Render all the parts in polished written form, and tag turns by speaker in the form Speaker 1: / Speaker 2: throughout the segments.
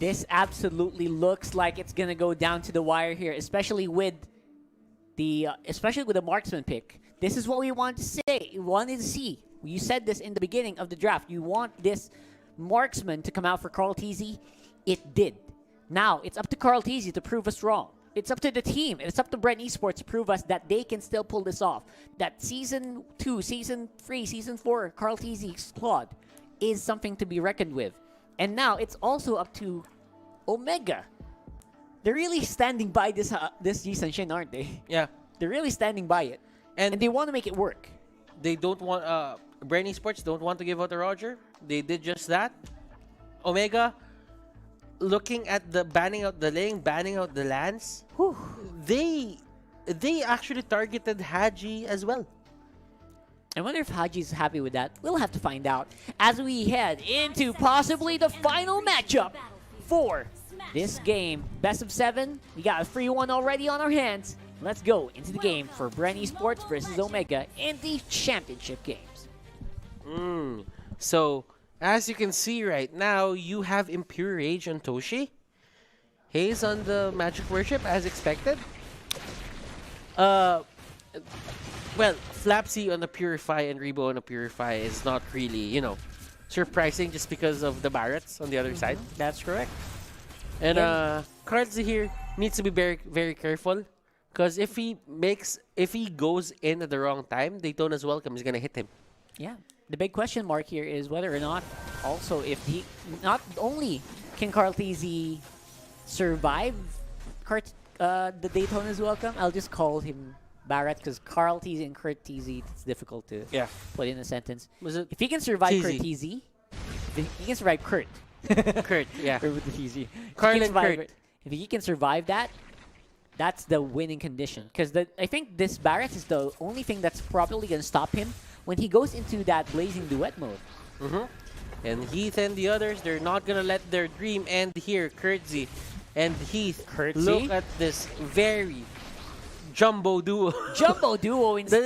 Speaker 1: This absolutely looks like it's gonna go down to the wire here, especially with the marksman pick. This is what we wanted to say. We wanted to see. You said this in the beginning of the draft. You want this marksman to come out for Carl Teasy. It did. Now it's up to Carl Teasy to prove us wrong. It's up to the team. It's up to BREN Esports to prove us that they can still pull this off. That Season 2, Season 3, Season 4, Carl Teasy's squad is something to be reckoned with. And now it's also up to Omega. They're really standing by this Jisan Shin, aren't they?
Speaker 2: Yeah.
Speaker 1: They're really standing by it. And they want to make it work.
Speaker 2: They don't want... BREN Esports don't want to give out a Roger. They did just that. Omega, looking at the banning out the Ling, banning out the Lance, they actually targeted Haji as well.
Speaker 1: I wonder if Haji's happy with that. We'll have to find out as we head into possibly the final matchup for this game. Best of 7. We got a free one already on our hands. Let's go into the game for BREN Esports versus Omega in the championship games.
Speaker 2: So, as you can see right now, you have Impure Rage on Toshi. Haze on the Magic Worship, as expected. Well, Flapsy on the Purify and Rebo on the Purify is not really, you know, surprising just because of the Barretts on the other side.
Speaker 1: That's correct.
Speaker 2: And Cardzy here needs to be very, very careful. Because if he goes in at the wrong time, Daytona's Welcome is going to hit him.
Speaker 1: Yeah. The big question mark here is whether or not also if he, not only can Carl Teasy survive the Daytona's Welcome, I'll just call him Barrett because Carl Teasy and Kurt Teasy, it's difficult to put in a sentence. If he can survive Kurt Teasy, if he can survive Kurt.
Speaker 2: Kurt, yeah.
Speaker 1: Or with the Teasy.
Speaker 2: Carl and Kurt.
Speaker 1: If he can survive that, that's the winning condition. Because I think this Barrett is the only thing that's probably going to stop him when he goes into that Blazing Duet mode.
Speaker 2: And Heath and the others, they're not going to let their dream end here. Kurtzy and Heath, look at this very jumbo duo.
Speaker 1: Jumbo duo indeed.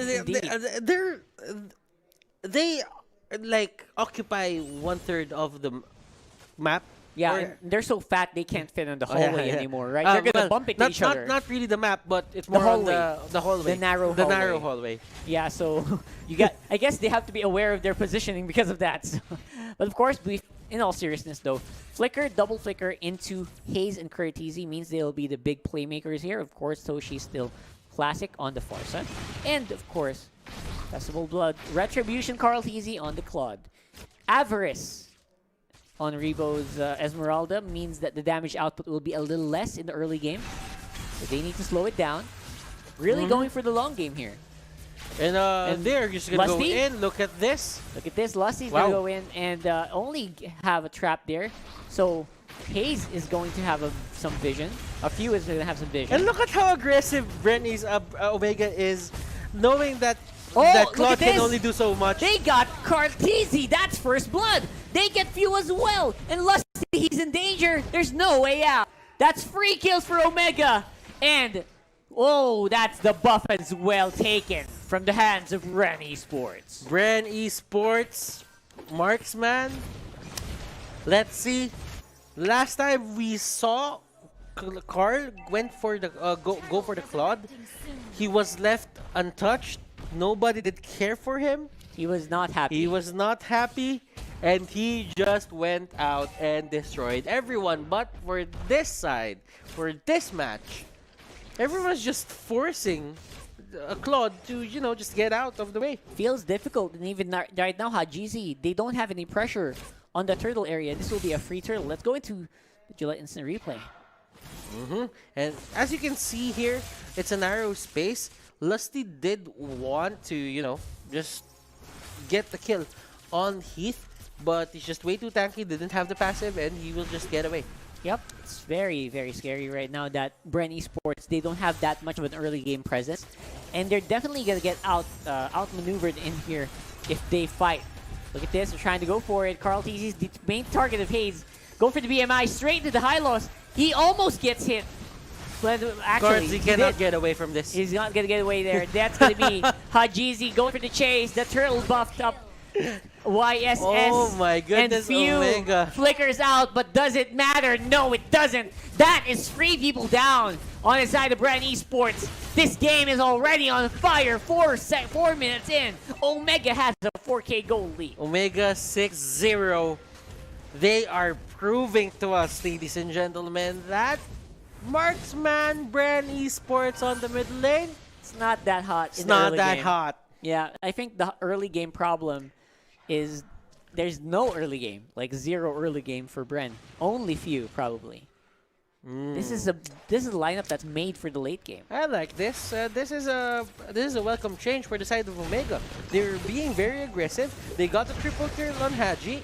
Speaker 2: They like occupy 1/3 of the map.
Speaker 1: Yeah, and they're so fat they can't fit on the hallway anymore, right? They're gonna bump into each other.
Speaker 2: Not really the map, but it's more on the hallway.
Speaker 1: The narrow
Speaker 2: hallway.
Speaker 1: Yeah, so you got. I guess they have to be aware of their positioning because of that. So. But of course, in all seriousness though, Flicker, double Flicker into Haze and Kurtizi means they'll be the big playmakers here. Of course, Toshi's still classic on the far side. And of course, Festival Blood, Retribution, Carl Teasy on the Claude. Avarice on Rebo's Esmeralda means that the damage output will be a little less in the early game. So they need to slow it down. Really going for the long game here.
Speaker 2: And they're just going to go in. Look at this.
Speaker 1: Look at this. Lusty's going to go in and only have a trap there. So Haze is going to have some vision. A few is going to have some vision.
Speaker 2: And look at how aggressive Brenny's Omega is, knowing that that Claude can only do so much.
Speaker 1: They got Kartizi. That's first blood. They get few as well. And Lusty, he's in danger. There's no way out. That's free kills for Omega. And, oh, that's the buff as well taken from the hands of BREN Esports.
Speaker 2: BREN Esports, Marksman. Let's see. Last time we saw Carl went for the go for the Claude. He was left untouched. Nobody did care for him.
Speaker 1: He was not happy.
Speaker 2: He was not happy, and he just went out and destroyed everyone. But for this side, for this match, everyone's just forcing Claude to, you know, just get out of the way.
Speaker 1: Feels difficult, and even right now, Hajizi, they don't have any pressure on the turtle area. This will be a free turtle. Let's go into the Gillette Instant Replay.
Speaker 2: And as you can see here, it's a narrow space. Lusty did want to, you know, just get the kill on Heath, but he's just way too tanky, didn't have the passive, and he will just get away.
Speaker 1: Yep, it's very, very scary right now that BREN Esports, they don't have that much of an early game presence, and they're definitely going to get outmaneuvered in here if they fight. Look at this, they're trying to go for it. Carl Teasy's the main target of Haze. Go for the BMI, straight into the high loss. He almost gets hit. But actually,
Speaker 2: he cannot get away from this.
Speaker 1: He's not going to get away there. That's going to be Hajizi going for the chase. The turtle buffed up YSS
Speaker 2: Oh my
Speaker 1: and
Speaker 2: goodness,
Speaker 1: Few
Speaker 2: Omega.
Speaker 1: flickers out, but does it matter? No, it doesn't. That is 3 people down on the side of BREN Esports. This game is already on fire. 4 minutes in. Omega has a 4K gold lead.
Speaker 2: Omega 6-0. They are proving to us, ladies and gentlemen, that marksman BREN Esports on the mid lane,
Speaker 1: It's not that hot.
Speaker 2: it's
Speaker 1: in the
Speaker 2: not
Speaker 1: early
Speaker 2: that
Speaker 1: game.
Speaker 2: hot.
Speaker 1: Yeah, I think the early game problem is there's no early game, like 0 early game for BREN. Only Few probably. This is a lineup that's made for the late game.
Speaker 2: I like this. This is a welcome change for the side of Omega. They're being very aggressive. They got the triple kill on Haji.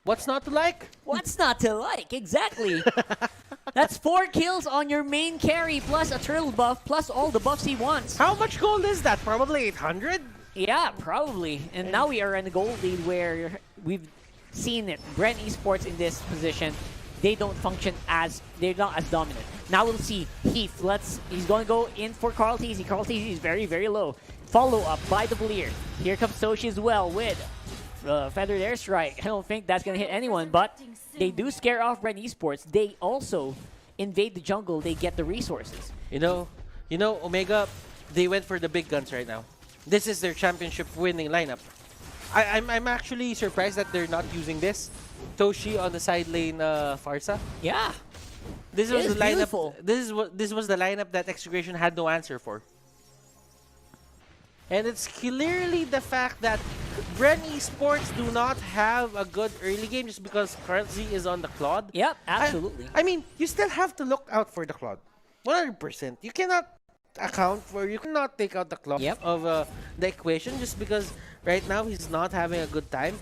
Speaker 2: What's not to like?
Speaker 1: What's not to like? Exactly. That's 4 kills on your main carry plus a turtle buff plus all the buffs he wants.
Speaker 2: How much gold is that? Probably 800?
Speaker 1: Yeah, probably. And now we are in the gold lead where we've seen it. BREN Esports in this position, they're not as dominant. Now we'll see Heath. He's going to go in for Carl Teasy. Carl Teasy is very, very low. Follow up by the Valier. Here comes Soshi as well with feathered airstrike. I don't think that's going to hit anyone, but they do scare off BREN Esports. They also invade the jungle. They get the resources.
Speaker 2: You know, Omega, they went for the big guns right now. This is their championship winning lineup. I'm actually surprised that they're not using this. Toshi on the side lane, Farsa.
Speaker 1: Yeah.
Speaker 2: This
Speaker 1: It
Speaker 2: was
Speaker 1: is
Speaker 2: the lineup.
Speaker 1: beautiful.
Speaker 2: This was the lineup that Execration had no answer for. And it's clearly the fact that BREN Esports do not have a good early game just because Carl Z is on the Claude.
Speaker 1: Yep, absolutely.
Speaker 2: I mean, you still have to look out for the Claude. 100%. You cannot you cannot take out the Claude of the equation just because right now he's not having a good time.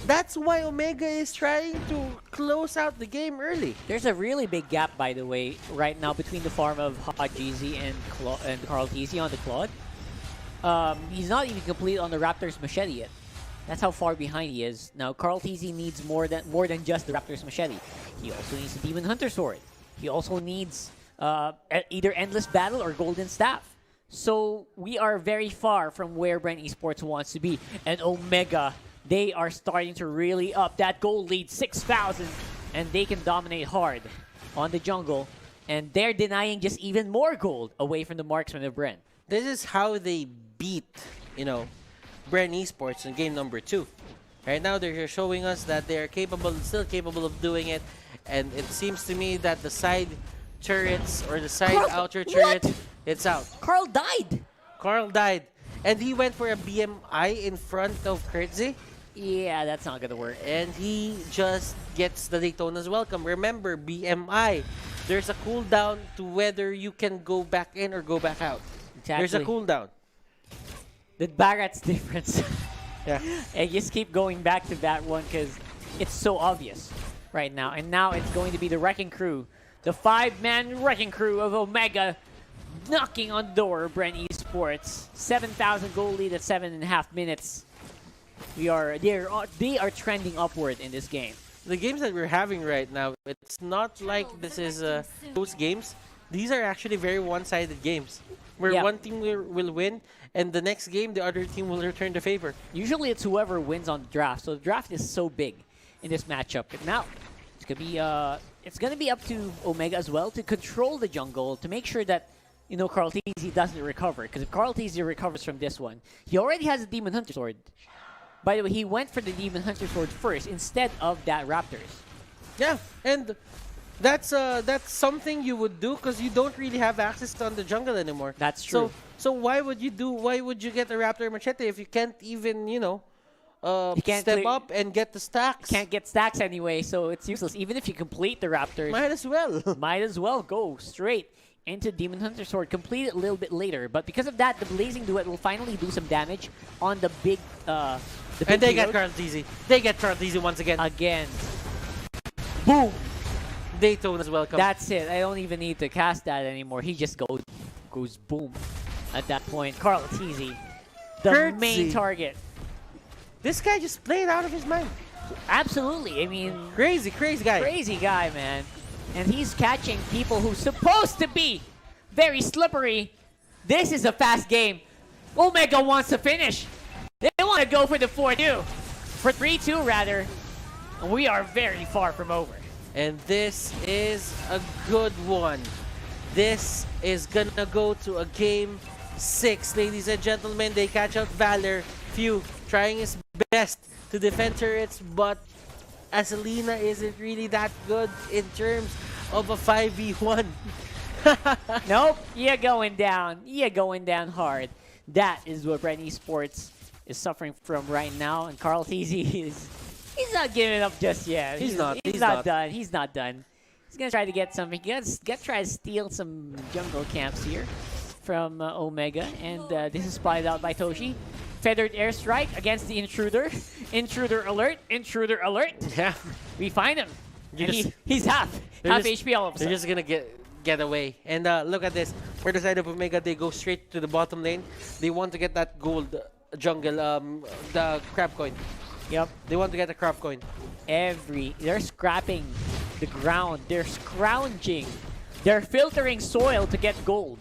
Speaker 2: That's why Omega is trying to close out the game early.
Speaker 1: There's a really big gap, by the way, right now between the farm of Hot Jeezy and Carl Teasy on the Claude. He's not even complete on the Raptor's Machete yet. That's how far behind he is. Now, Carl Teasy needs more than just the Raptor's Machete. He also needs the Demon Hunter Sword. He also needs either Endless Battle or Golden Staff. So we are very far from where BREN Esports wants to be. And Omega, they are starting to really up that gold lead, 6,000. And they can dominate hard on the jungle. And they're denying just even more gold away from the marksman of BREN.
Speaker 2: This is how they beat, BREN Esports in game number 2. Right now, they're showing us that they're still capable of doing it. And it seems to me that the side turrets or the side outer turret, it's out.
Speaker 1: Carl died.
Speaker 2: Carl died. And he went for a BMI in front of Kurtzy.
Speaker 1: Yeah, that's not gonna work.
Speaker 2: And he just gets the Daytona's welcome. Remember, BMI. There's a cooldown to whether you can go back in or go back out.
Speaker 1: Exactly.
Speaker 2: There's a cooldown.
Speaker 1: The Barat's difference.
Speaker 2: Yeah.
Speaker 1: And just keep going back to that one because it's so obvious right now. And now it's going to be the Wrecking Crew. The 5-man Wrecking Crew of Omega knocking on the door of BREN Esports. 7,000 goal lead at 7.5 minutes. They are trending upward in this game.
Speaker 2: The games that we're having right now, it's not like this is those games. These are actually very one-sided games. Where one team will win, and the next game, the other team will return the favor.
Speaker 1: Usually it's whoever wins on the draft. So the draft is so big in this matchup. But now, it's gonna be up to Omega as well to control the jungle, to make sure that, Carl Teasy doesn't recover. Because if Carl Teasy recovers from this one, he already has a Demon Hunter Sword. By the way, he went for the Demon Hunter Sword first instead of that Raptors.
Speaker 2: Yeah, and that's something you would do because you don't really have access on the jungle anymore.
Speaker 1: That's true.
Speaker 2: So why would you get a Raptor Machete if you can't even, step up and get the stacks?
Speaker 1: Can't get stacks anyway, so it's useless. Even if you complete the Raptors,
Speaker 2: Might as well.
Speaker 1: might as well go straight into Demon Hunter Sword. Complete it a little bit later, but because of that, the Blazing Duet will finally do some damage on the big.
Speaker 2: And they get Carl Teasy. They get Carl Teasy once again.
Speaker 1: Again.
Speaker 2: Boom. Daytona's welcome.
Speaker 1: That's it. I don't even need to cast that anymore. He just goes boom at that point. Carl Teasy, the
Speaker 2: Kurtzy.
Speaker 1: main target.
Speaker 2: This guy just played out of his mind.
Speaker 1: Absolutely. I mean,
Speaker 2: Crazy guy.
Speaker 1: crazy guy, man. And he's catching people who's supposed to be very slippery. This is a fast game. Omega wants to finish. They want to go for the 4-2. For 3-2 rather, we are very far from over.
Speaker 2: And this is a good one. This is gonna go to a game 6, ladies and gentlemen. They catch out Valor. Few trying his best to defend turrets, but Azelina isn't really that good in terms of a 5v1.
Speaker 1: Nope, you're going down. You're going down hard. That is what BREN Esports is suffering from right now, and Carl TZ he's not giving up just yet.
Speaker 2: He's not
Speaker 1: done. He's not done. He's gonna try to get something. He's gonna try to steal some jungle camps here from Omega, and this is spotted out by Toshi. Feathered airstrike against the intruder. Intruder alert! Intruder alert!
Speaker 2: Yeah,
Speaker 1: We find him.
Speaker 2: You
Speaker 1: And
Speaker 2: just-
Speaker 1: he's half HP all of a
Speaker 2: they're
Speaker 1: sudden.
Speaker 2: just gonna get away. And look at this. For the side of Omega, they go straight to the bottom lane. They want to get that gold jungle, the crab coin.
Speaker 1: Yep.
Speaker 2: They want to get the crab coin.
Speaker 1: They're scrapping the ground. They're scrounging. They're filtering soil to get gold.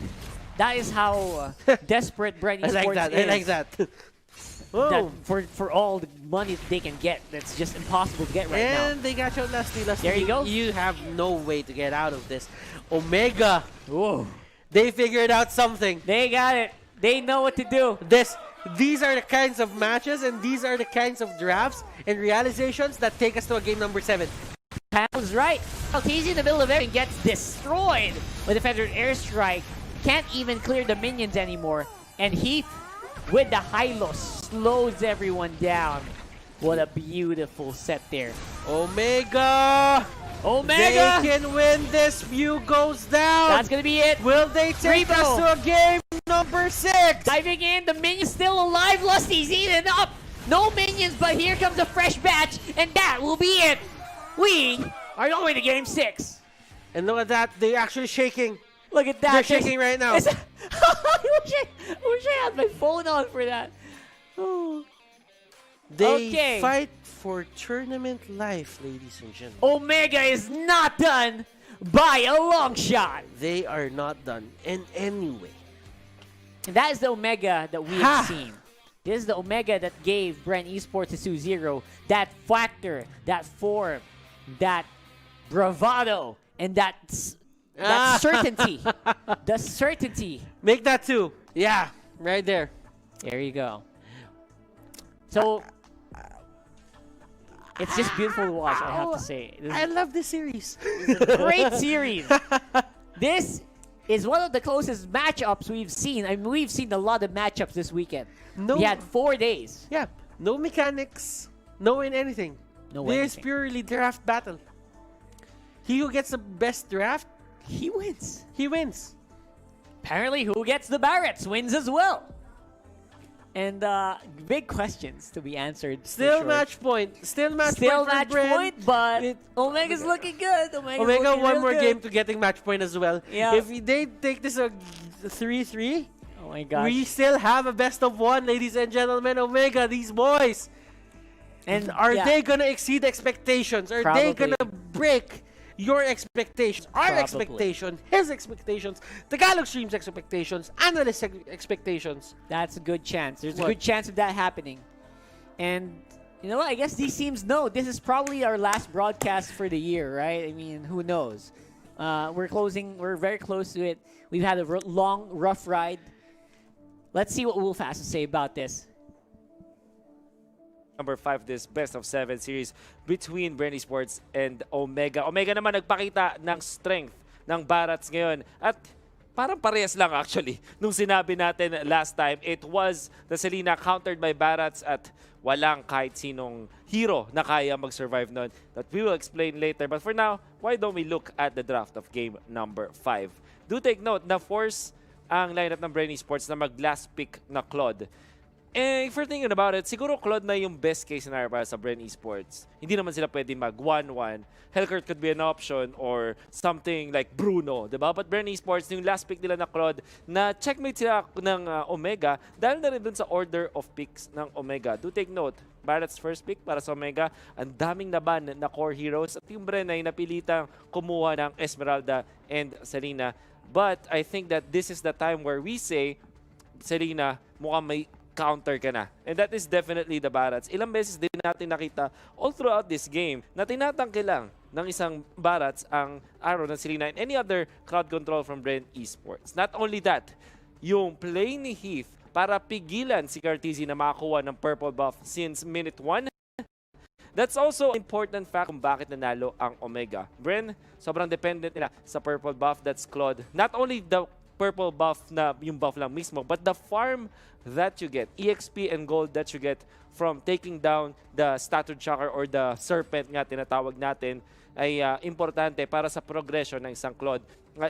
Speaker 1: That is how desperate BREN
Speaker 2: I
Speaker 1: Esports
Speaker 2: like that.
Speaker 1: is.
Speaker 2: I like that.
Speaker 1: That
Speaker 2: Oh.
Speaker 1: for all the money that they can get, that's just impossible to get right now.
Speaker 2: And they got out Lusty.
Speaker 1: There you go.
Speaker 2: You have no way to get out of this. Omega,
Speaker 1: Whoa.
Speaker 2: they figured out something.
Speaker 1: They got it. They know what to do.
Speaker 2: These are the kinds of matches and these are the kinds of drafts and realizations that take us to a game number 7.
Speaker 1: Kyle's right. LTZ in the middle of everything gets destroyed with a feathered airstrike. Can't even clear the minions anymore. And Heath, with the high-low, slows everyone down. What a beautiful set there.
Speaker 2: Omega!
Speaker 1: Omega!
Speaker 2: They can win this. View goes down.
Speaker 1: That's gonna be it.
Speaker 2: Will they take
Speaker 1: Revo.
Speaker 2: us to a game number 6?
Speaker 1: Diving in, the minion's still alive. Lusty's eating up. No minions, but here comes a fresh batch, and that will be it. We are going to game 6.
Speaker 2: And look at that. They're actually shaking.
Speaker 1: Look at that.
Speaker 2: They're shaking right now.
Speaker 1: I wish I had my phone on for that. Oh.
Speaker 2: They
Speaker 1: Okay.
Speaker 2: fight for tournament life, ladies and gentlemen.
Speaker 1: Omega is not done by a long shot.
Speaker 2: They are not done in any way.
Speaker 1: And that is the Omega that we
Speaker 2: Ha!
Speaker 1: have seen. This is the Omega that gave BREN Esports to 2-0. That factor, that form, that bravado, and that certainty. The certainty.
Speaker 2: Make that 2. Yeah, right there.
Speaker 1: There you go. So, it's just beautiful to watch, I have to say. This
Speaker 2: I love this series.
Speaker 1: is a great series. This is one of the closest matchups we've seen. I mean, we've seen a lot of matchups this weekend.
Speaker 2: No.
Speaker 1: We had 4 days.
Speaker 2: Yeah, no mechanics, no in anything.
Speaker 1: No
Speaker 2: This is
Speaker 1: anything.
Speaker 2: purely draft battle. He who gets the best draft,
Speaker 1: He wins.
Speaker 2: he wins.
Speaker 1: Apparently, who gets the Barretts wins as well. And big questions to be answered. for
Speaker 2: Still
Speaker 1: sure.
Speaker 2: match point. Still match
Speaker 1: Still
Speaker 2: point for
Speaker 1: match
Speaker 2: BREN.
Speaker 1: point, but
Speaker 2: It-
Speaker 1: Omega's looking good.
Speaker 2: Omega one more game to getting match point as well.
Speaker 1: Yeah.
Speaker 2: If they take this a 3-3,
Speaker 1: Oh my gosh.
Speaker 2: we still have a best of 1, ladies and gentlemen. Omega, these boys. And are
Speaker 1: yeah.
Speaker 2: they gonna exceed expectations? Are they
Speaker 1: Probably.
Speaker 2: gonna break your expectations? Our
Speaker 1: Probably.
Speaker 2: expectations, his expectations, Tagalog Stream's expectations, analyst expectations.
Speaker 1: That's a good chance. There's a
Speaker 2: What?
Speaker 1: good chance of that happening. And you know what? I guess these teams know this is probably our last broadcast for the year, right? I mean, who knows? We're very close to it. We've had a long, rough ride. Let's see what Wolf has to say about this.
Speaker 3: Number 5, this best of 7 series between BREN Esports and Omega. Omega naman nagpakita ng strength ng Barats ngayon at parang parehas lang actually. Nung sinabi natin last time, it was the Selena countered by Barats at walang kahit sinong hero na kaya mag-survive nun. That we will explain later. But for now, why don't we look at the draft of game number 5? Do take note na force ang lineup ng BREN Esports na mag-last pick na Claude. If you're thinking about it, siguro Claude na yung best case scenario para sa BREN Esports. Hindi naman sila pwede mag 1-1. Hellcurt could be an option or something like Bruno, diba? But BREN Esports, yung last pick nila na Claude, na checkmate sila ng Omega dahil na rin dun sa order of picks ng Omega. Do take note, Barrett's first pick para sa Omega, ang daming naban na core heroes at yung BREN ay napilitang kumuha ng Esmeralda and Selena. But I think that this is the time where we say, Selena, mukhang may counter ka na. And that is definitely the Barats. Ilang beses din natin nakita all throughout this game na tinatangke lang ng isang Barats ang arrow ng Selena and any other crowd control from BREN Esports. Not only that, yung play ni Heath para pigilan si Cartesi na makakuha ng purple buff since minute 1. That's also an important fact kung bakit nanalo ang Omega. BREN, sobrang dependent nila sa purple buff. That's Claude. Not only the purple buff na yung buff lang mismo, but the farm that you get, EXP and gold that you get from taking down the statue chakra or the serpent nga tinatawag natin ay importante para sa progression ng isang Claude.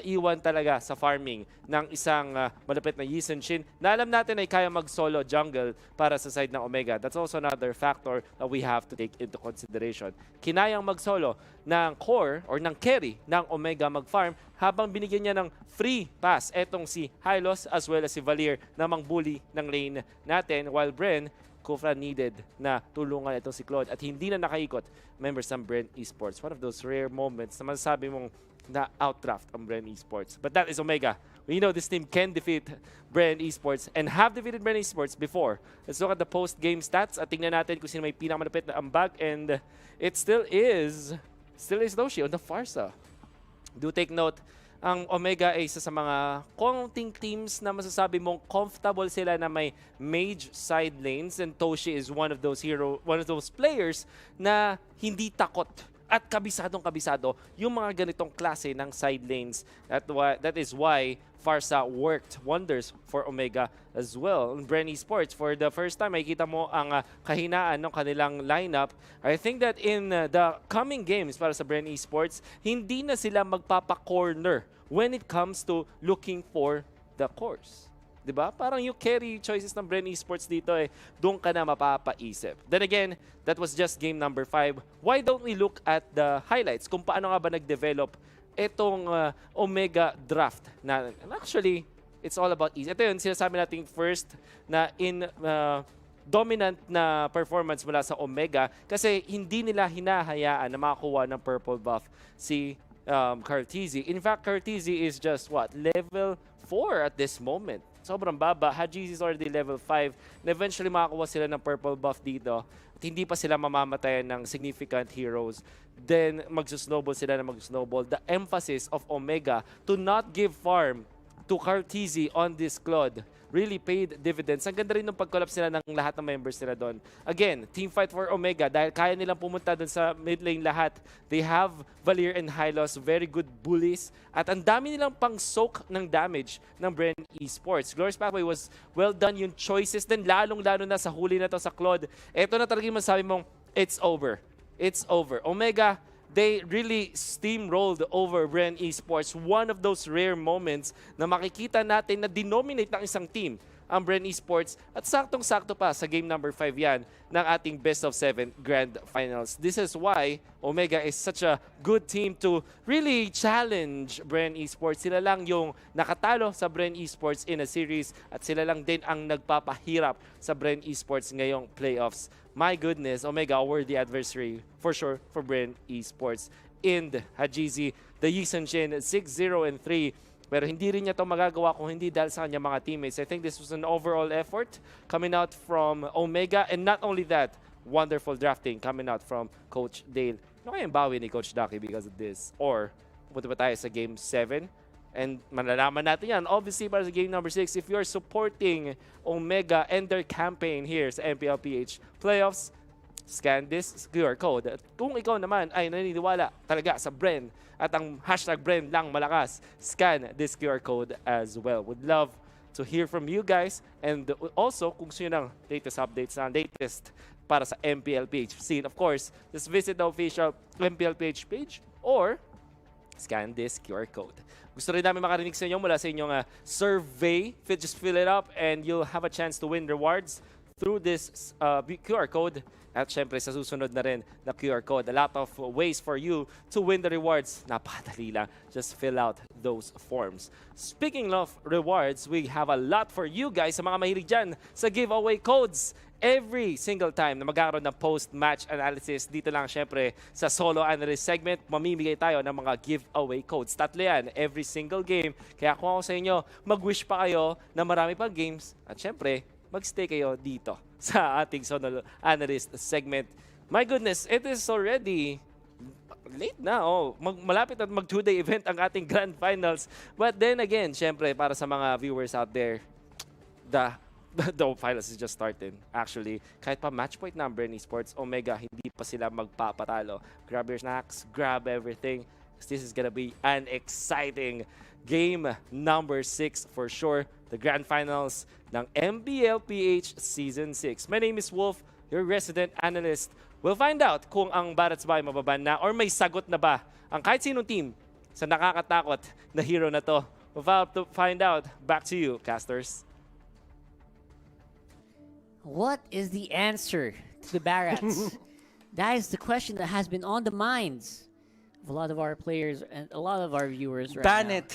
Speaker 3: Iwan talaga sa farming ng isang malapit na Yi Sun-shin na alam natin ay kaya mag-solo jungle para sa side ng Omega. That's also another factor that we have to take into consideration. Kinayang mag-solo ng core or ng carry ng Omega mag-farm habang binigyan niya ng free pass etong si Hylos as well as si Valier na mang-bully ng lane natin while BREN Kufra needed na tulungan itong si Claude at hindi na nakaikot members ng BREN Esports. One of those rare moments na masasabi mong na outdraft ang BREN Esports. But that is Omega. We know this team can defeat BREN Esports and have defeated BREN Esports before. Let's look at the post-game stats at tingnan natin kung sino may pinakamalapit na ambag and it still is Doshi on the Farsa. Do take note, ang Omega ay isa sa mga konting teams na masasabi mong comfortable sila na may mage side lanes and Toshi is one of those players na hindi takot at kabisadong-kabisado yung mga ganitong klase ng side lanes. That is why Farsa worked wonders for Omega as well. In BREN Esports, for the first time, makikita mo ang kahinaan ng kanilang lineup. I think that in the coming games para sa BREN Esports, hindi na sila magpapa-corner when it comes to looking for the cores. Diba? Parang yung carry choices ng BREN Esports dito doon ka na mapapaisip. Then again, that was just game number 5. Why don't we look at the highlights kung paano nga ba nag-develop itong Omega draft na actually, it's all about ease. Ito yun, sinasabi natin first na in dominant na performance mula sa Omega kasi hindi nila hinahayaan na makakuha ng purple buff si Cartesi. In fact, Cartesi is just what? Level 4 at this moment. Sobrang baba. Hajiz is already level 5. And eventually makakuha sila ng purple buff dito. At hindi pa sila mamamatayan ng significant heroes. Then magsusnowball sila na magsusnowball. The emphasis of Omega to not give farm to Cartesi on this Claude really paid dividends. Ang ganda rin ng pag-collapse nila ng lahat ng members nila doon. Again, team fight for Omega dahil kaya nilang pumunta doon sa mid lane lahat. They have Valier and Hylos, very good bullies. At ang dami nilang pang-soak ng damage ng BREN Esports. Glorious Pathway was well done yung choices. Then lalong-lalo na sa huli na to sa Claude. Ito na talaga yung masabi mong, it's over. It's over. Omega, they really steamrolled over BREN Esports. One of those rare moments na makikita natin na denominate ng isang team ang BREN Esports at saktong-sakto pa sa game number 5 yan ng ating best of 7 grand finals. This is why Omega is such a good team to really challenge BREN Esports. Sila lang yung nakatalo sa BREN Esports in a series at sila lang din ang nagpapahirap sa BREN Esports ngayong playoffs. My goodness, Omega, a worthy adversary for sure for BREN Esports. And Hajizi, the Yi Sun-shin, 6-0 and 3. Pero hindi rin niya ito magagawa kung hindi dahil sa kanyang mga teammates. I think this was an overall effort coming out from Omega. And not only that, wonderful drafting coming out from Coach Dale. Ano kayang bawi ni Coach Ducky because of this? Or, pupunta ba tayo sa Game 7? And malalaman natin yan. Obviously, para sa game number 6, if you're supporting Omega and their campaign here sa MPL PH Playoffs, scan this QR code. At kung ikaw naman ay naniniwala talaga sa BREN at ang hashtag BREN lang malakas, scan this QR code as well. Would love to hear from you guys and also kung sino ng latest updates na latest para sa MPL PH scene. Of course, just visit the official MPL PH page or scan this QR code. Gusto rin namin makarinig sa inyo mula sa inyong survey. Just fill it up and you'll have a chance to win rewards through this QR code. At syempre sa susunod na rin na QR code. A lot of ways for you to win the rewards. Napakadali lang. Just fill out those forms. Speaking of rewards, we have a lot for you guys sa mga mahilig dyan sa giveaway codes. Every single time na magkakaroon ng post-match analysis, dito lang syempre sa solo analyst segment, mamimigay tayo ng mga giveaway codes. Tatlo yan, every single game. Kaya kung ako sa inyo, mag-wish pa kayo na marami pang games. At syempre, magstay kayo dito sa ating Sonol Analyst segment. My goodness, it is already late na. Malapit at mag 2-day event ang ating Grand Finals. But then again, syempre, para sa mga viewers out there, the finals is just starting. Actually, kahit pa match point na ang BREN Esports, Omega, hindi pa sila magpapatalo. Grab your snacks, grab everything. This is gonna be an exciting game number 6 for sure. The Grand Finals ng MPL PH Season 6. My name is Wolf, your resident analyst. We'll find out kung ang Barats ba ay mababan na or may sagot na ba ang kahit sinong team sa nakakatakot na hero na to. We'll have to find out. Back to you, casters.
Speaker 1: What is the answer to the Barats? That is the question that has been on the minds of a lot of our players and a lot of our viewers right
Speaker 2: Ban
Speaker 1: now.
Speaker 2: it.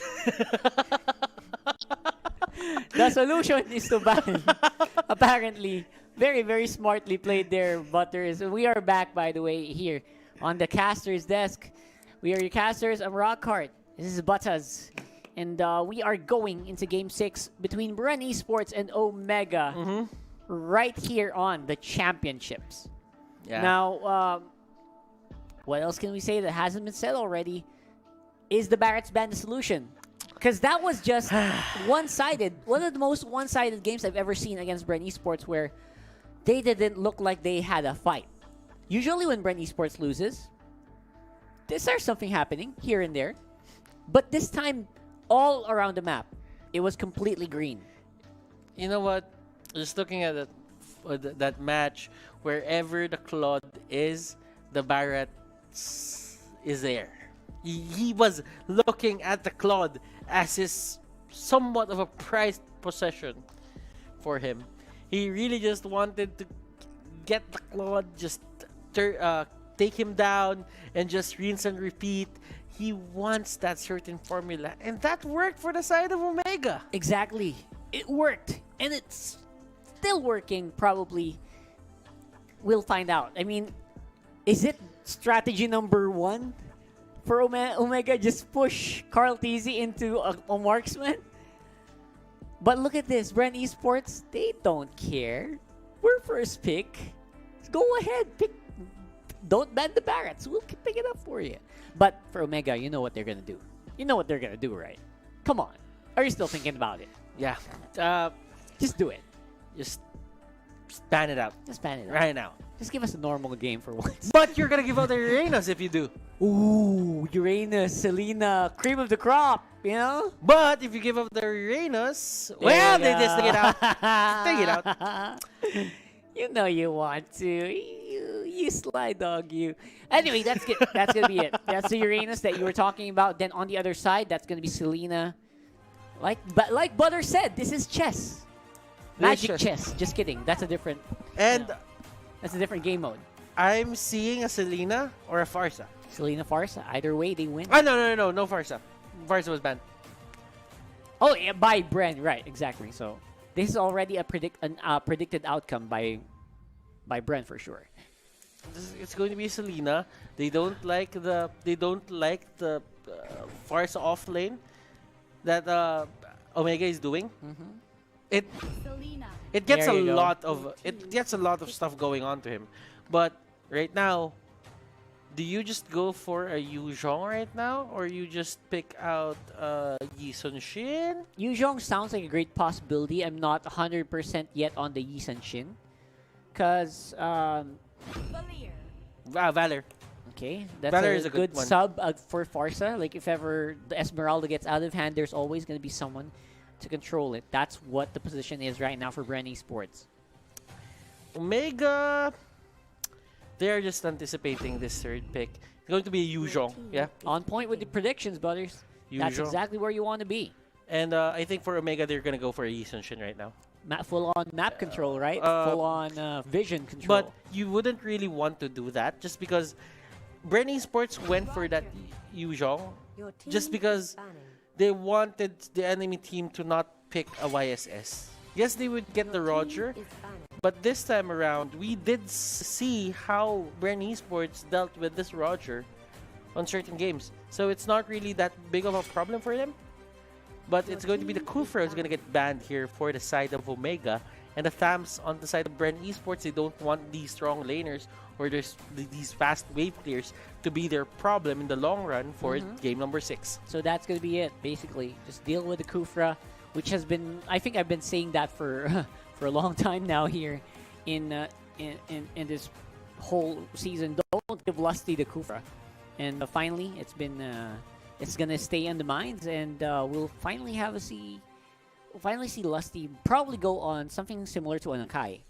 Speaker 1: The solution is to ban. Apparently, very, very smartly played there, Butters. We are back, by the way, here on the caster's desk. We are your casters. I'm Rockhart. This is Butters. And we are going into Game 6 between BREN Esports and Omega right here on the championships.
Speaker 2: Yeah.
Speaker 1: Now, what else can we say that hasn't been said already? Is the Barats ban the solution? Because that was just one-sided. One of the most one-sided games I've ever seen against BREN Esports where they didn't look like they had a fight. Usually when BREN Esports loses, there's something happening here and there. But this time, all around the map, it was completely green.
Speaker 2: You know what? Just looking at that match, wherever the Claude is, the Barats is there. He was looking at the Claude as his somewhat of a prized possession for him. He really just wanted to get the Claude, just take him down and just rinse and repeat. He wants that certain formula, and that worked for the side of Omega.
Speaker 1: Exactly. It worked. And it's still working, probably. We'll find out. I mean, is it strategy number 1 for Omega? Just push Carl Tizzy into a marksman? But look at this. BREN Esports, they don't care. We're first pick. Go ahead. Pick. Don't ban the Barats. We'll pick it up for you. But for Omega, you know what they're going to do. You know what they're going to do, right? Come on. Are you still thinking about it?
Speaker 2: Yeah.
Speaker 1: Just do it.
Speaker 2: Just ban it out
Speaker 1: Just ban it out.
Speaker 2: right now.
Speaker 1: Just give us a normal game for once.
Speaker 2: But you're gonna give out the Uranus if you do.
Speaker 1: Ooh, Uranus, Selena, cream of the crop, you know?
Speaker 2: But if you give up the Uranus, well, they just take it out. Take it out.
Speaker 1: You know you want to. You sly dog, you. Anyway, that's good. That's gonna be it. That's the Uranus that you were talking about. Then on the other side, that's gonna be Selena. Like Butter said, this is chess. Magic chess. Just kidding. That's a different.
Speaker 2: And
Speaker 1: that's a different game mode.
Speaker 2: I'm seeing a Selena or a Farsa.
Speaker 1: Selena Farsa. Either way, they win.
Speaker 2: Oh, no Farsa. Farsa was banned.
Speaker 1: Oh, yeah, by BREN, right? Exactly. So this is already a predicted outcome by BREN for sure.
Speaker 2: It's going to be Selena. They don't like the Farsa off lane that Omega is doing. It gets
Speaker 1: There
Speaker 2: a
Speaker 1: you go.
Speaker 2: lot of stuff going on to him. But right now, do you just go for a Yu Zhong right now, or you just pick out Yi Sun Shin?
Speaker 1: Yu Zhong sounds like a great possibility. I'm not 100% yet on the Yi Sun Shin. Because,
Speaker 2: Valor.
Speaker 1: okay, that's
Speaker 2: Valor
Speaker 1: a
Speaker 2: is a good one.
Speaker 1: sub for Farsa. Like, if ever the Esmeralda gets out of hand, there's always going to be someone to control it. That's what the position is right now for BREN Esports.
Speaker 2: Omega, they're just anticipating this third pick. It's going to be Yu Zhong, yeah?
Speaker 1: On point with the predictions, Butters.
Speaker 2: Yu
Speaker 1: That's
Speaker 2: Zhong.
Speaker 1: exactly where you want to be.
Speaker 2: And I think for Omega, they're going to go for a Yi Sun Shin right now.
Speaker 1: Full-on map control, right? Full-on vision control.
Speaker 2: But you wouldn't really want to do that just because BREN Esports went for that Yu Zhong just because they wanted the enemy team to not pick a YSS. Yes, they would get the Roger, but this time around, we did see how BREN Esports dealt with this Roger on certain games. So it's not really that big of a problem for them. But it's going to be the Kufra who's going to get banned here for the side of Omega. And the Thams on the side of BREN Esports, they don't want these strong laners or these fast wave clears to be their problem in the long run for game number 6.
Speaker 1: So that's going to be it, basically. Just deal with the Kufra, which has been, I think I've been saying that for for a long time now here in this whole season. Don't give Lusty the Kufra. And finally, it's going to stay in the minds, and we'll finally see Lusty probably go on something similar to an Akai.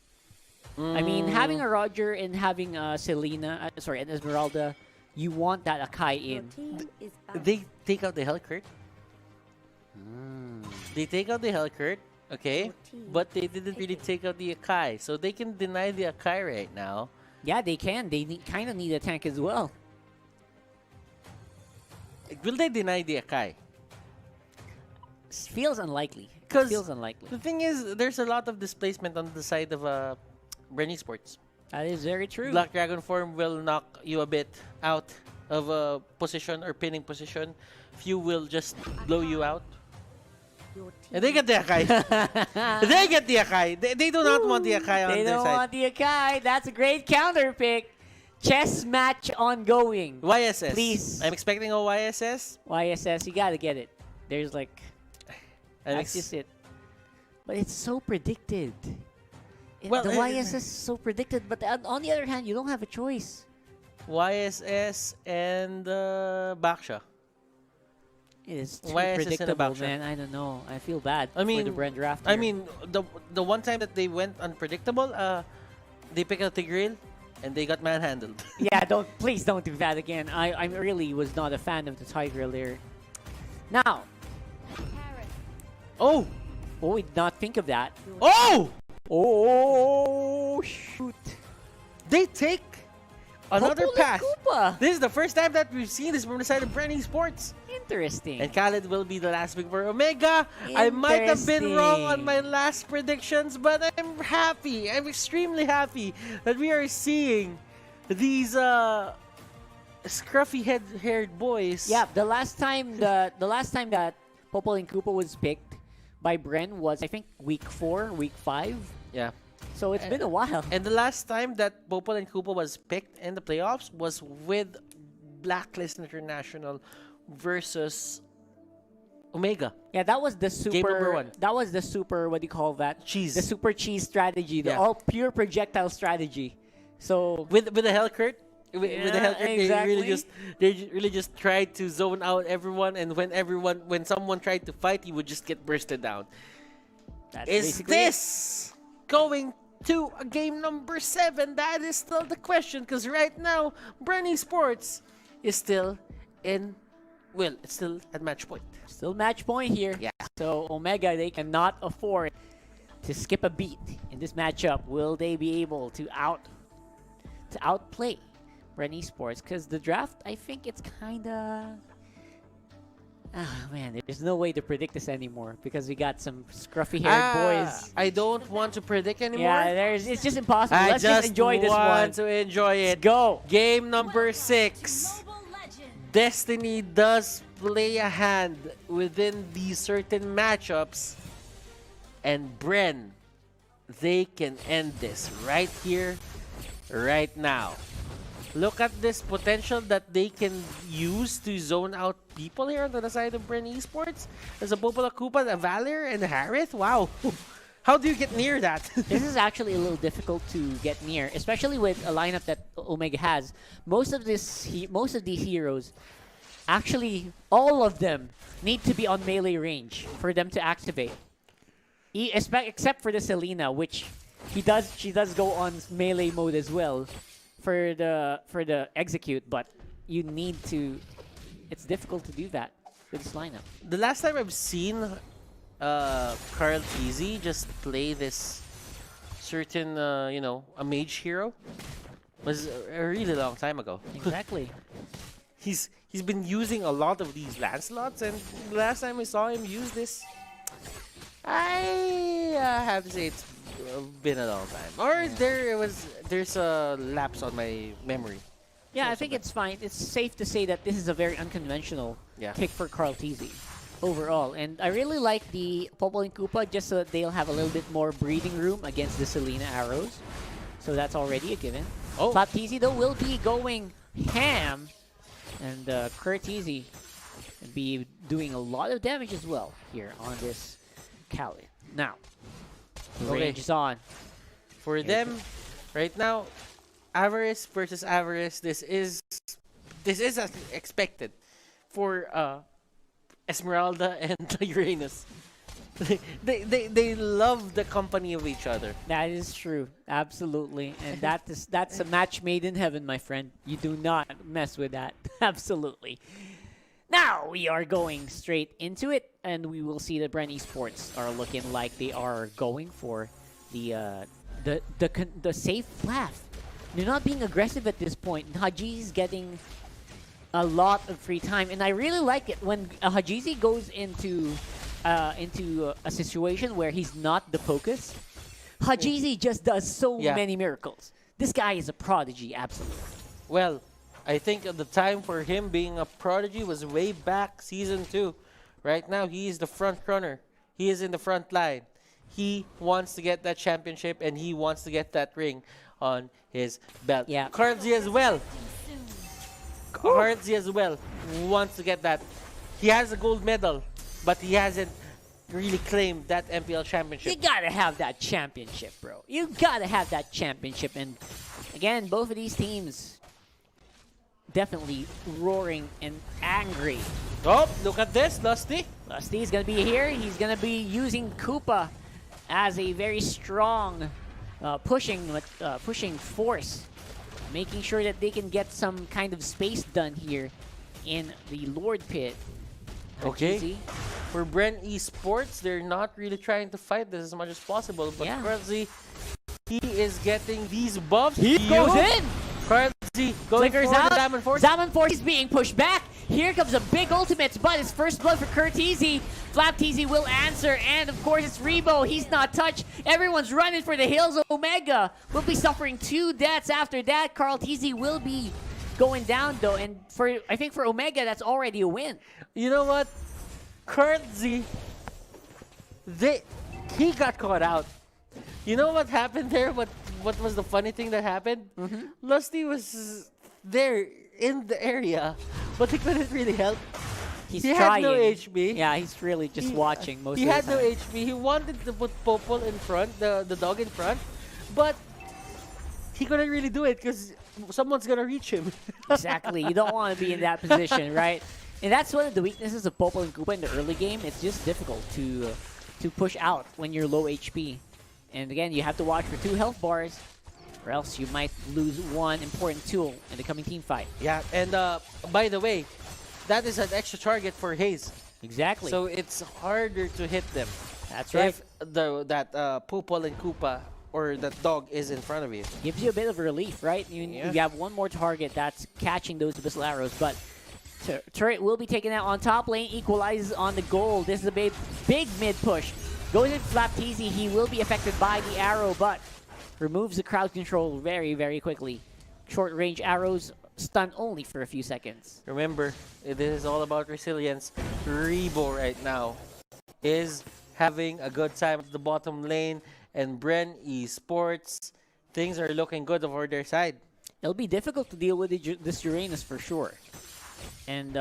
Speaker 1: I mean, having a Roger and having a Selena, an Esmeralda, you want that Akai in.
Speaker 2: They take out the Hellcurt. They take out the Hellcurt, okay? But they didn't really take out the Akai. So they can deny the Akai right now.
Speaker 1: Yeah, they can. They kind of need a tank as well.
Speaker 2: Will they deny the Akai?
Speaker 1: Feels unlikely.
Speaker 2: Because
Speaker 1: Feels unlikely.
Speaker 2: the thing is, there's a lot of displacement on the side of BREN Esports.
Speaker 1: That is very true.
Speaker 2: Black Dragon form will knock you a bit out of a position or pinning position. Few will just blow you out. And they get the Akai. They get the Akai. They do not want the Akai on
Speaker 1: They
Speaker 2: their
Speaker 1: don't
Speaker 2: side.
Speaker 1: want the Akai. That's a great counter pick. Chess match ongoing.
Speaker 2: YSS.
Speaker 1: Please.
Speaker 2: I'm expecting a YSS.
Speaker 1: YSS, you gotta get it. There's like, that's just it. But it's so predicted.
Speaker 2: Well,
Speaker 1: the YSS is so predicted, but on the other hand, you don't have a choice.
Speaker 2: YSS and Baksha.
Speaker 1: It is too
Speaker 2: YSS and
Speaker 1: predictable,
Speaker 2: Baksha.
Speaker 1: man. I don't know. I feel bad
Speaker 2: I mean,
Speaker 1: for the BREN draft.
Speaker 2: I
Speaker 1: here.
Speaker 2: mean, the one time that they went unpredictable, they picked out Tigreal and they got manhandled.
Speaker 1: yeah, please don't do that again. I really was not a fan of the Tiger there. Now,
Speaker 2: Oh!
Speaker 1: we did not think of that.
Speaker 2: Oh!
Speaker 1: Oh, shoot.
Speaker 2: They take another
Speaker 1: Popo
Speaker 2: pass.
Speaker 1: Koopa.
Speaker 2: This is the first time that we've seen this from the side of BREN Esports.
Speaker 1: Interesting.
Speaker 2: And Khaled will be the last pick for Omega. I might have been wrong on my last predictions, but I'm happy. I'm extremely happy that we are seeing these scruffy haired boys.
Speaker 1: Yeah, the last time that Popo and Koopa was picked by BREN was, I think, week 4, week 5.
Speaker 2: Yeah.
Speaker 1: So it's been a while.
Speaker 2: And the last time that Popol and Koopa was picked in the playoffs was with Blacklist International versus Omega.
Speaker 1: Yeah, that was the super.
Speaker 2: Game number 1.
Speaker 1: That was the super. What do you call that?
Speaker 2: Cheese.
Speaker 1: The super cheese strategy. The
Speaker 2: Yeah.
Speaker 1: all pure projectile strategy. So
Speaker 2: With the Hellcurt. With the
Speaker 1: Yeah,
Speaker 2: Hellcurt,
Speaker 1: exactly.
Speaker 2: they really just tried to zone out everyone, and when someone tried to fight, he would just get bursted down.
Speaker 1: that's
Speaker 2: Is
Speaker 1: basically
Speaker 2: this going to a game number 7? That is still the question, because right now, BREN Esports is still it's still at match point.
Speaker 1: it. Still match point here.
Speaker 2: Yeah.
Speaker 1: So Omega, they cannot afford to skip a beat in this matchup. Will they be able to outplay BREN Esports? Because the draft, I think it's kind of. Ah, man, there's no way to predict this anymore because we got some scruffy-haired boys.
Speaker 2: I don't want to predict anymore.
Speaker 1: Yeah, it's just impossible.
Speaker 2: I
Speaker 1: Let's just enjoy this one.
Speaker 2: want to enjoy it.
Speaker 1: Go.
Speaker 2: Game number 6. Destiny does play a hand within these certain matchups, and BREN, they can end this right here, right now. Look at this potential that they can use to zone out people here on the side of BREN Esports. There's a Popola Koopa, a Valor, and a Harith. Wow. How do you get near that?
Speaker 1: This is actually a little difficult to get near, especially with a lineup that Omega has. Most of these heroes, actually, all of them need to be on melee range for them to activate. Except for the Selena, which she does go on melee mode as well for the execute, but you need to. It's difficult to do that with this lineup.
Speaker 2: The last time I've seen Carl Teasy just play this certain, a mage hero was a really long time ago.
Speaker 1: Exactly.
Speaker 2: He's been using a lot of these Lancelots, and the last time I saw him use this, I have to say it's been a long time. Or there's a lapse on my memory.
Speaker 1: Yeah, I think it's fine. It's safe to say that this is a very unconventional
Speaker 2: Yeah.
Speaker 1: pick for Carl Teasy. overall. And I really like the Popol and Koopa just so that they'll have a little bit more breathing room against the Selena arrows. So that's already a given.
Speaker 2: Oh.
Speaker 1: Flap TZ though will be going ham, and Kurt Easy will be doing a lot of damage as well here on this Kali. Now, the
Speaker 2: Okay.
Speaker 1: range is on.
Speaker 2: For them, right now, Avarice versus Avarice. This is as expected for Esmeralda and Uranus. they love the company of each other.
Speaker 1: That is true, absolutely, and that's a match made in heaven, my friend. You do not mess with that, absolutely. Now we are going straight into it, and we will see that BREN Esports are looking like they are going for the safe laugh. They're not being aggressive at this point. Haji's getting a lot of free time, and I really like it when Hajizi goes into a situation where he's not the focus. Hajizi just does so many miracles. This guy is a prodigy, absolutely.
Speaker 2: Well, I think the time for him being a prodigy was way back season 2. Right now, he is the front runner. He is in the front line. He wants to get that championship, and he wants to get that ring on his belt.
Speaker 1: Yeah.
Speaker 2: Cardzi as well. Cardzi as well wants to get that. He has a gold medal, but he hasn't really claimed that MPL championship.
Speaker 1: You gotta have that championship, bro. You gotta have that championship. And again, both of these teams definitely roaring and angry.
Speaker 2: Oh, look at this, Lusty.
Speaker 1: Lusty is gonna be here. He's gonna be using Koopa as a very strong pushing force, making sure that they can get some kind of space done here in the Lord Pit.
Speaker 2: Okay.
Speaker 1: Easy.
Speaker 2: For BREN Esports, they're not really trying to fight this as much as possible. But
Speaker 1: Yeah.
Speaker 2: Cardzi, he is getting these buffs.
Speaker 1: He goes in!
Speaker 2: Cardzi going
Speaker 1: Flickers
Speaker 2: for
Speaker 1: out.
Speaker 2: the Diamond Force.
Speaker 1: Diamond Force is being pushed back. Here comes a big ultimate, but it's first blood for Kurteezy. Flap TZ will answer, and of course it's Rebo. He's not touched. Everyone's running for the hills. Omega will be suffering 2 deaths after that. Carl TZ will be going down though, and I think for Omega that's already a win.
Speaker 2: You know what? Cardzi, he got caught out. You know what happened there? What was the funny thing that happened? Lusty was there in the area, but he couldn't really help.
Speaker 1: He
Speaker 2: had no HP.
Speaker 1: Yeah, he's really just watching most of
Speaker 2: He
Speaker 1: the
Speaker 2: had
Speaker 1: time.
Speaker 2: no HP. He wanted to put Popol in front, the dog in front, but he couldn't really do it because someone's gonna reach him.
Speaker 1: Exactly. You don't want to be in that position, right? And that's one of the weaknesses of Popol and Koopa in the early game. It's just difficult to push out when you're low HP. And again, you have to watch for 2 health bars, or else you might lose one important tool in the coming team fight.
Speaker 2: Yeah, and by the way, that is an extra target for Hayes.
Speaker 1: Exactly.
Speaker 2: So it's harder to hit them.
Speaker 1: That's right.
Speaker 2: If that Popol and Koopa or that dog is in front of you.
Speaker 1: Gives you a bit of relief, right? You have one more target that's catching those Abyssal arrows, but Turret will be taken out on top lane, equalizes on the goal. This is a big mid push. Goes in Flap TZ, he will be affected by the arrow, but removes the crowd control very, very quickly. Short range arrows stun only for a few seconds.
Speaker 2: Remember, it is all about resilience. Rebo right now is having a good time at the bottom lane, and BREN Esports, things are looking good over their side.
Speaker 1: It'll be difficult to deal with this Uranus for sure. And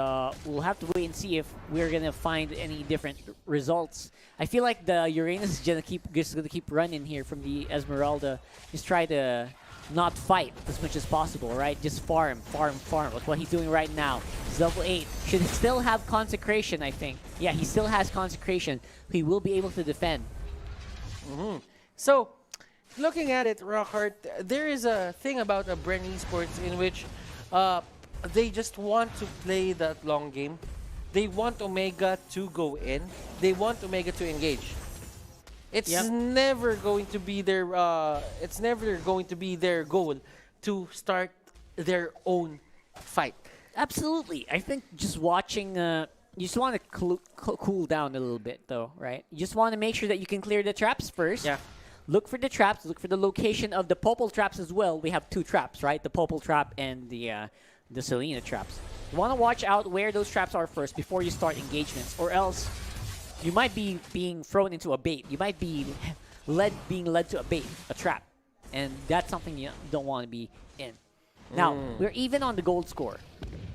Speaker 1: we'll have to wait and see if we're gonna find any different results. I feel like the Uranus is gonna keep running here from the Esmeralda. Just try to not fight as much as possible, right? Just farm. That's what he's doing right now. He's level 8. Should still have Consecration, I think. Yeah, he still has Consecration. He will be able to defend.
Speaker 2: So, looking at it, Rockhart, there is a thing about a BREN Esports in which they just want to play that long game. They want Omega to go in. They want Omega to engage. It's never going to be their goal to start their own fight.
Speaker 1: Absolutely. I think just watching, you just want to cool down a little bit, though, right? You just want to make sure that you can clear the traps first.
Speaker 2: Yeah.
Speaker 1: Look for the traps. Look for the location of the Popol traps as well. We have 2 traps, right? The Popol trap and the the Selena traps. You want to watch out where those traps are first before you start engagements, or else you might be being thrown into a bait. You might be being led to a bait, a trap. And that's something you don't want to be in. Now, we're even on the gold score.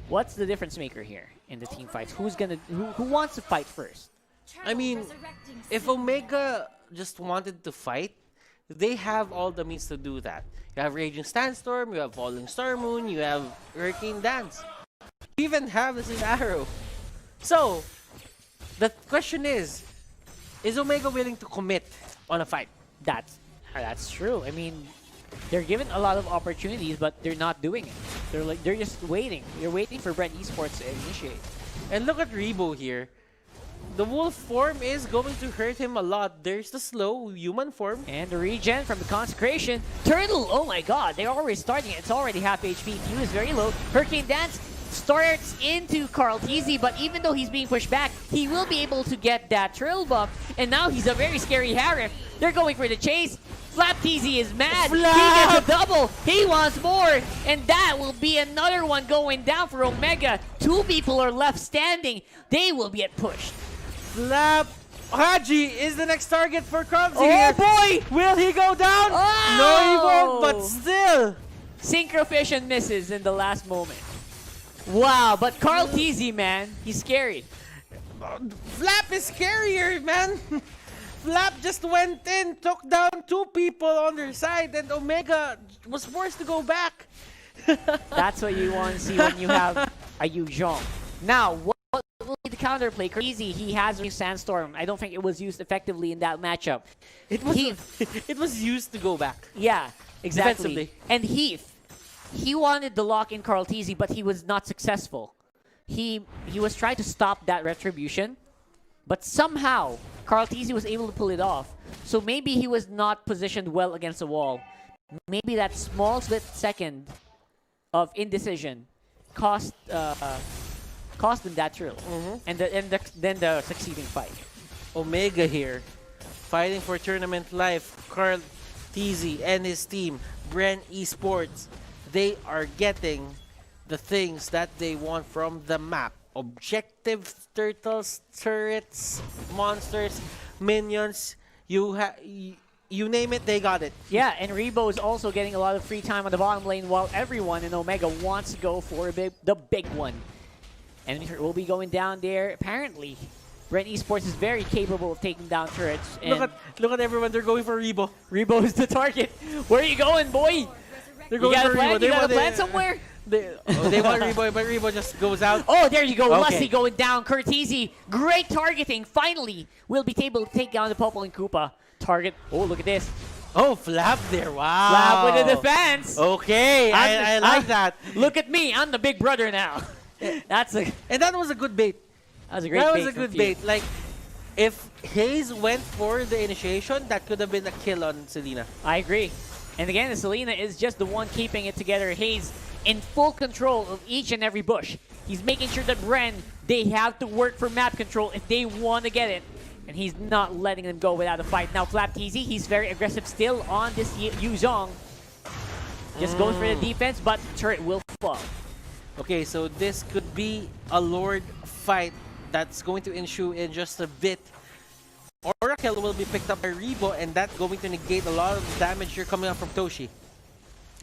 Speaker 1: What's the difference maker here in the team fights? Who wants to fight first?
Speaker 2: I mean, if Omega just wanted to fight, they have all the means to do that. You have Raging Sandstorm, you have Falling Star Moon, you have Hurricane Dance. You even have this Arrow. So, the question is Omega willing to commit on a fight?
Speaker 1: That's true. I mean, they're given a lot of opportunities, but they're not doing it. They're just waiting. They're waiting for BREN Esports to initiate.
Speaker 2: And look at Rebo here. The wolf form is going to hurt him a lot. There's the slow human form.
Speaker 1: And the regen from the consecration. Turtle, oh my god, they're already starting it. It's already half HP. Q is very low. Hurricane Dance starts into Carl Teasy, but even though he's being pushed back, he will be able to get that Trill buff. And now he's a very scary Harif. They're going for the chase. Flap Teasy is mad.
Speaker 2: Flap!
Speaker 1: He gets a double. He wants more. And that will be another one going down for Omega. 2 people are left standing. They will get pushed.
Speaker 2: Flap Haji is the next target for Cubsy.
Speaker 1: Oh boy!
Speaker 2: Will he go down?
Speaker 1: Oh!
Speaker 2: No, he won't, but still.
Speaker 1: Synchrovision misses in the last moment. Wow, but Carl Teasy, man, he's scary.
Speaker 2: Flap is scarier, man. Flap just went in, took down 2 people on their side, and Omega was forced to go back.
Speaker 1: That's what you want to see when you have a Yu Zhong. Now, what will be the counterplay? Easy, he has a Sandstorm. I don't think it was used effectively in that matchup.
Speaker 2: It was used to go back.
Speaker 1: Yeah, exactly.
Speaker 2: Defensively.
Speaker 1: And he wanted the lock in Carl Teasy, but he was not successful. He was trying to stop that retribution, but somehow Carl Teasy was able to pull it off. So maybe he was not positioned well against the wall. Maybe that small split second of indecision cost them that Trill, and then the succeeding fight.
Speaker 2: Omega here, fighting for tournament life. Carl Teasy and his team, BREN Esports, they are getting the things that they want from the map. Objectives, turtles, turrets, monsters, minions, you name it, they got it.
Speaker 1: Yeah, and Rebo is also getting a lot of free time on the bottom lane while everyone in Omega wants to go for the big one. And we'll be going down there. Apparently, BREN Esports is very capable of taking down turrets. And
Speaker 2: Look at everyone, they're going for Rebo.
Speaker 1: Rebo is the target. Where are you going, boy?
Speaker 2: They're
Speaker 1: You
Speaker 2: going
Speaker 1: got a
Speaker 2: for
Speaker 1: plan?
Speaker 2: Rebo.
Speaker 1: You got a plan somewhere?
Speaker 2: They want Rebo, but Rebo just goes out.
Speaker 1: Oh, there you go.
Speaker 2: Okay.
Speaker 1: Lusty going down. Curtisi, great targeting. Finally, will be able to take down the Popple and Koopa. Target. Oh, look at this.
Speaker 2: Oh, Flap there. Wow.
Speaker 1: Flap with the defense.
Speaker 2: Okay, I like that.
Speaker 1: Look at me. I'm the big brother now.
Speaker 2: And that was a good bait.
Speaker 1: That was a great
Speaker 2: That
Speaker 1: bait.
Speaker 2: was a
Speaker 1: from
Speaker 2: good
Speaker 1: Few.
Speaker 2: bait. Like, if Hayes went for the initiation, that could have been a kill on Selena.
Speaker 1: I agree. And again, Selena is just the one keeping it together. Hayes in full control of each and every bush. He's making sure that BREN, they have to work for map control if they want to get it. And he's not letting them go without a fight. Now, Flap Teasy, he's very aggressive still on this Yu Zhong. Just goes for the defense, but turret will fall.
Speaker 2: Okay, so this could be a Lord fight that's going to ensue in just a bit. Oracle will be picked up by Rebo, and that's going to negate a lot of the damage here coming up from Toshi.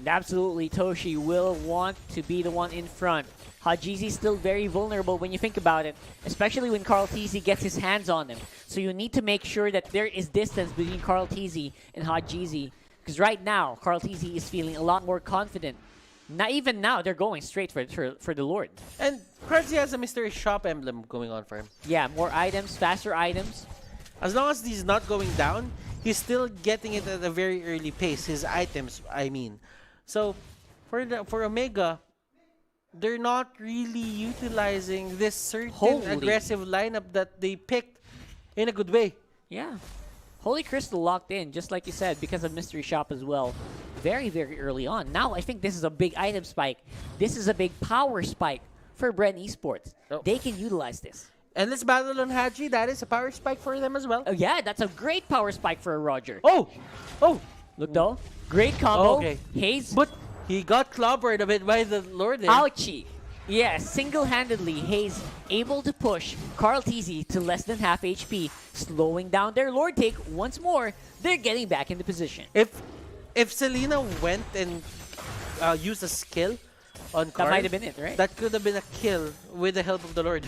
Speaker 1: Absolutely, Toshi will want to be the one in front. Hajizi still very vulnerable when you think about it, especially when Carl Teasy gets his hands on him. So you need to make sure that there is distance between Carl Teasy and Hajizi, because right now, Carl Teasy is feeling a lot more confident. Not even now, they're going straight for the Lord.
Speaker 2: And Carlsy has a mystery shop emblem going on for him.
Speaker 1: Yeah, more items, faster items.
Speaker 2: As long as he's not going down, he's still getting it at a very early pace. His items, I mean. So, for Omega, they're not really utilizing this certain aggressive lineup that they picked in a good way.
Speaker 1: Yeah. Holy Crystal locked in, just like you said, because of Mystery Shop as well. Very, very early on. Now, I think this is a big item spike. This is a big power spike for BREN Esports.
Speaker 2: Oh.
Speaker 1: They can utilize this.
Speaker 2: And let's battle on Haji. That is a power spike for them as well.
Speaker 1: Oh, yeah, that's a great power spike for a Roger.
Speaker 2: Oh! Oh!
Speaker 1: Look though. Great combo.
Speaker 2: Okay.
Speaker 1: Hayes.
Speaker 2: But He got clobbered a bit by the Lord there.
Speaker 1: Ouchie. Yes, single-handedly, Hayes able to push Carl TZ to less than half HP, slowing down their Lord take once more. They're getting back into position.
Speaker 2: If Selena went and used a skill on Carl,
Speaker 1: That might have been it, right?
Speaker 2: that could have been a kill with the help of the Lord.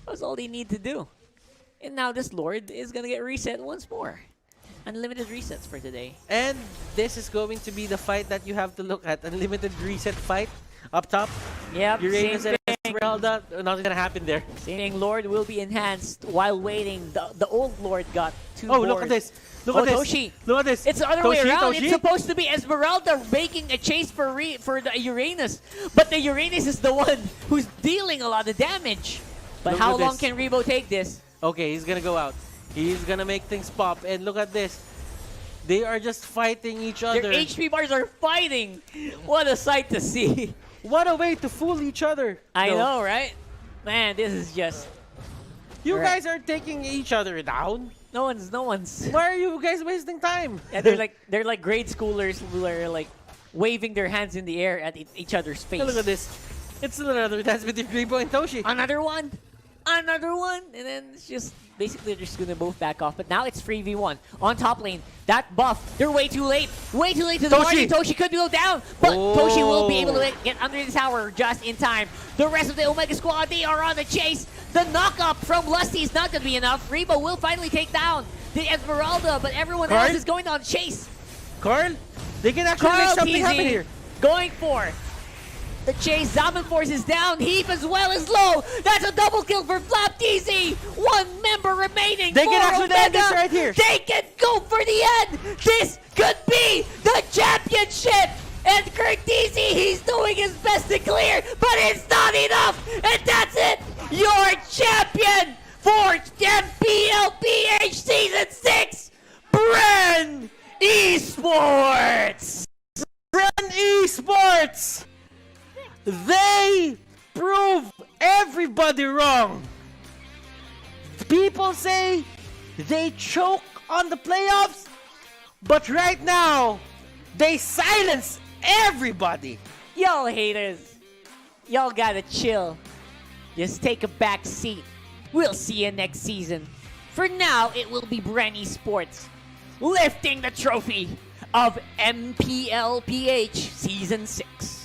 Speaker 1: That's all they need to do. And now this Lord is going to get reset once more. Unlimited resets for today.
Speaker 2: And this is going to be the fight that you have to look at. Unlimited reset fight up top.
Speaker 1: Yep,
Speaker 2: Uranus
Speaker 1: same
Speaker 2: and
Speaker 1: thing.
Speaker 2: Esmeralda. Nothing gonna happen there.
Speaker 1: Same thing. Lord will be enhanced while waiting. The old Lord got 2
Speaker 2: Oh,
Speaker 1: boards.
Speaker 2: look at this. Look
Speaker 1: Oh,
Speaker 2: at this.
Speaker 1: Toshi.
Speaker 2: Look at this.
Speaker 1: It's the other way
Speaker 2: Toshi,
Speaker 1: around.
Speaker 2: Toshi.
Speaker 1: It's supposed to be Esmeralda making a chase for the Uranus. But the Uranus is the one who's dealing a lot of damage. But
Speaker 2: Look
Speaker 1: how
Speaker 2: at
Speaker 1: long
Speaker 2: this.
Speaker 1: can Rebo take this?
Speaker 2: Okay, he's gonna go out. He's gonna make things pop. And look at this. They are just fighting each
Speaker 1: Their
Speaker 2: other.
Speaker 1: HP bars are fighting. What a sight to see.
Speaker 2: What a way to fool each other.
Speaker 1: I
Speaker 2: No.
Speaker 1: know, right? Man, this is just...
Speaker 2: You
Speaker 1: Right.
Speaker 2: guys are taking each other down.
Speaker 1: No one's...
Speaker 2: Why are you guys wasting time?
Speaker 1: Yeah, they're like grade schoolers who are like waving their hands in the air at each other's face.
Speaker 2: Look at this. It's another dance between Rebo and Toshi.
Speaker 1: Another one, and then it's just basically they're just gonna both back off. But now it's 3v1 on top lane. That buff, they're way too late to the
Speaker 2: Toshi!
Speaker 1: party. Toshi could go down, but Toshi will be able
Speaker 2: Oh.
Speaker 1: to get under the tower just in time. The rest of the Omega squad, they are on the chase. The knock-up from Lusty is not gonna be enough. Rebo will finally take down the Esmeralda, but everyone
Speaker 2: Carl?
Speaker 1: else is going on chase.
Speaker 2: Carl, they can actually
Speaker 1: Carl
Speaker 2: make something
Speaker 1: TZ
Speaker 2: happen here.
Speaker 1: going for the chase. Zaman Force is down. Heap as well as low. That's a double kill for Flap TZ. One member remaining.
Speaker 2: They
Speaker 1: for
Speaker 2: can actually end this
Speaker 1: Omega.
Speaker 2: right here.
Speaker 1: They can go for the end. This could be the championship. And Kurt TZ, he's doing his best to clear, but it's not enough. And that's it. Your champion for MPL PH Season 6, BREN ESPORTS.
Speaker 2: BREN ESPORTS! They prove everybody wrong. People say they choke on the playoffs, but right now, they silence everybody.
Speaker 1: Y'all haters, y'all gotta chill. Just take a back seat. We'll see you next season. For now, it will be BREN ESPORTS lifting the trophy of MPL PH Season 6.